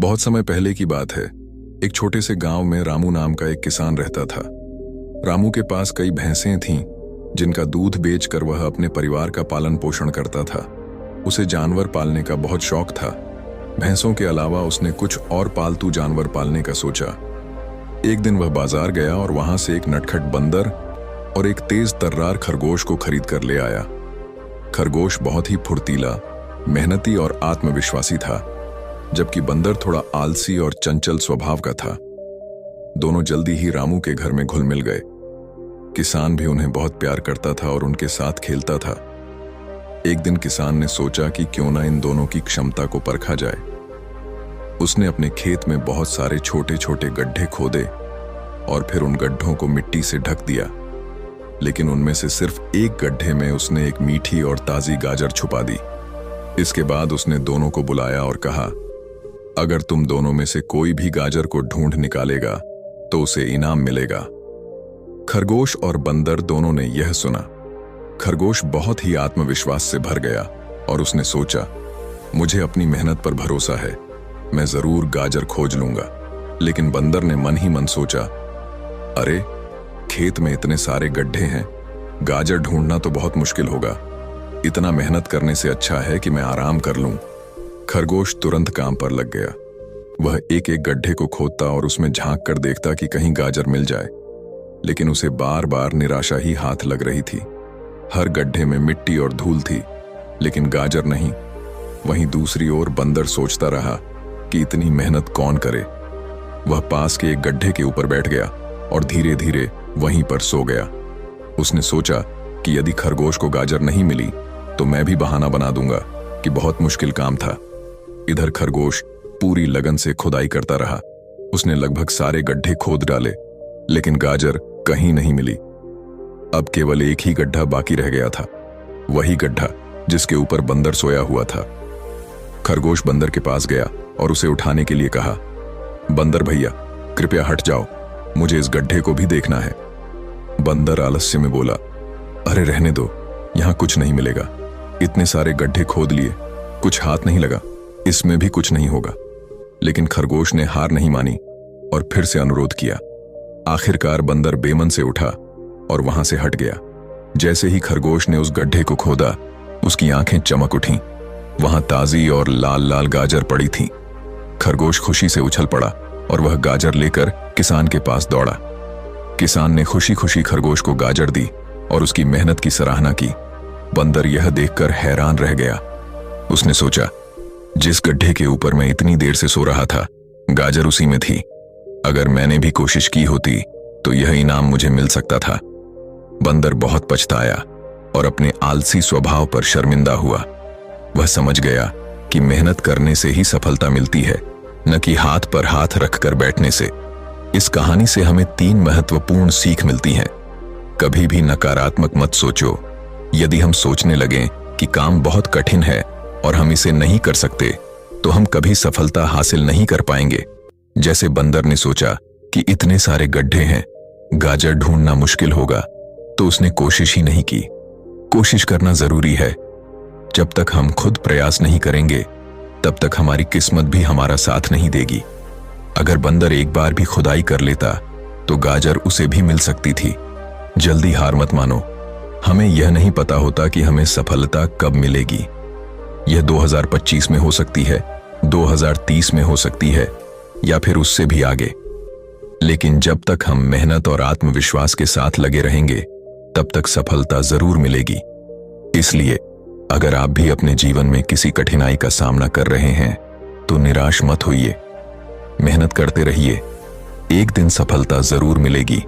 बहुत समय पहले की बात है। एक छोटे से गांव में रामू नाम का एक किसान रहता था। रामू के पास कई भैंसें थीं, जिनका दूध बेचकर वह अपने परिवार का पालन पोषण करता था। उसे जानवर पालने का बहुत शौक था। भैंसों के अलावा उसने कुछ और पालतू जानवर पालने का सोचा। एक दिन वह बाजार गया और वहां से एक नटखट बंदर और एक तेज तर्रार खरगोश को खरीद कर ले आया। खरगोश बहुत ही फुर्तीला, मेहनती और आत्मविश्वासी था, जबकि बंदर थोड़ा आलसी और चंचल स्वभाव का था। दोनों जल्दी ही रामू के घर में घुल मिल गए। किसान भी उन्हें बहुत प्यार करता था और उनके साथ खेलता था। एक दिन किसान ने सोचा कि क्यों ना इन दोनों की क्षमता को परखा जाए। उसने अपने खेत में बहुत सारे छोटे छोटे गड्ढे खोदे और फिर उन गड्ढों को मिट्टी से ढक दिया। लेकिन उनमें से सिर्फ एक गड्ढे में उसने एक मीठी और ताजी गाजर छुपा दी। इसके बाद उसने दोनों को बुलाया और कहा, अगर तुम दोनों में से कोई भी गाजर को ढूंढ निकालेगा तो उसे इनाम मिलेगा। खरगोश और बंदर दोनों ने यह सुना। खरगोश बहुत ही आत्मविश्वास से भर गया और उसने सोचा, मुझे अपनी मेहनत पर भरोसा है, मैं जरूर गाजर खोज लूंगा। लेकिन बंदर ने मन ही मन सोचा, अरे खेत में इतने सारे गड्ढे हैं, गाजर ढूंढना तो बहुत मुश्किल होगा। इतना मेहनत करने से अच्छा है कि मैं आराम कर लूं। खरगोश तुरंत काम पर लग गया। वह एक एक गड्ढे को खोदता और उसमें झांक कर देखता कि कहीं गाजर मिल जाए। लेकिन उसे बार बार निराशा ही हाथ लग रही थी। हर गड्ढे में मिट्टी और धूल थी, लेकिन गाजर नहीं। वहीं दूसरी ओर बंदर सोचता रहा कि इतनी मेहनत कौन करे। वह पास के एक गड्ढे के ऊपर बैठ गया और धीरे धीरे वहीं पर सो गया। उसने सोचा कि यदि खरगोश को गाजर नहीं मिली तो मैं भी बहाना बना दूंगा कि बहुत मुश्किल काम था। इधर खरगोश पूरी लगन से खुदाई करता रहा। उसने लगभग सारे गड्ढे खोद डाले, लेकिन गाजर कहीं नहीं मिली। अब केवल एक ही गड्ढा बाकी रह गया था, वही गड्ढा जिसके ऊपर बंदर सोया हुआ था। खरगोश बंदर के पास गया और उसे उठाने के लिए कहा, बंदर भैया कृपया हट जाओ, मुझे इस गड्ढे को भी देखना है। बंदर आलस्य में बोला, अरे रहने दो, यहां कुछ नहीं मिलेगा। इतने सारे गड्ढे खोद लिए, कुछ हाथ नहीं लगा, इसमें भी कुछ नहीं होगा। लेकिन खरगोश ने हार नहीं मानी और फिर से अनुरोध किया। आखिरकार बंदर बेमन से उठा और वहां से हट गया। जैसे ही खरगोश ने उस गड्ढे को खोदा, उसकी आंखें चमक उठीं। वहां ताजी और लाल लाल गाजर पड़ी थी। खरगोश खुशी से उछल पड़ा और वह गाजर लेकर किसान के पास दौड़ा। किसान ने खुशी खुशी खरगोश को गाजर दी और उसकी मेहनत की सराहना की। बंदर यह देखकर हैरान रह गया। उसने सोचा, जिस गड्ढे के ऊपर मैं इतनी देर से सो रहा था, गाजर उसी में थी। अगर मैंने भी कोशिश की होती तो यह इनाम मुझे मिल सकता था। बंदर बहुत पछताया और अपने आलसी स्वभाव पर शर्मिंदा हुआ। वह समझ गया कि मेहनत करने से ही सफलता मिलती है, न कि हाथ पर हाथ रखकर बैठने से। इस कहानी से हमें 3 महत्वपूर्ण सीख मिलती हैं। कभी भी नकारात्मक मत सोचो। यदि हम सोचने लगें कि काम बहुत कठिन है और हम इसे नहीं कर सकते, तो हम कभी सफलता हासिल नहीं कर पाएंगे। जैसे बंदर ने सोचा कि इतने सारे गड्ढे हैं, गाजर ढूंढना मुश्किल होगा, तो उसने कोशिश ही नहीं की। कोशिश करना जरूरी है। जब तक हम खुद प्रयास नहीं करेंगे, तब तक हमारी किस्मत भी हमारा साथ नहीं देगी। अगर बंदर एक बार भी खुदाई कर लेता तो गाजर उसे भी मिल सकती थी। जल्दी हार मत मानो। हमें यह नहीं पता होता कि हमें सफलता कब मिलेगी। यह 2025 में हो सकती है, 2030 में हो सकती है, या फिर उससे भी आगे। लेकिन जब तक हम मेहनत और आत्मविश्वास के साथ लगे रहेंगे, तब तक सफलता जरूर मिलेगी। इसलिए अगर आप भी अपने जीवन में किसी कठिनाई का सामना कर रहे हैं, तो निराश मत होइए। मेहनत करते रहिए, एक दिन सफलता जरूर मिलेगी।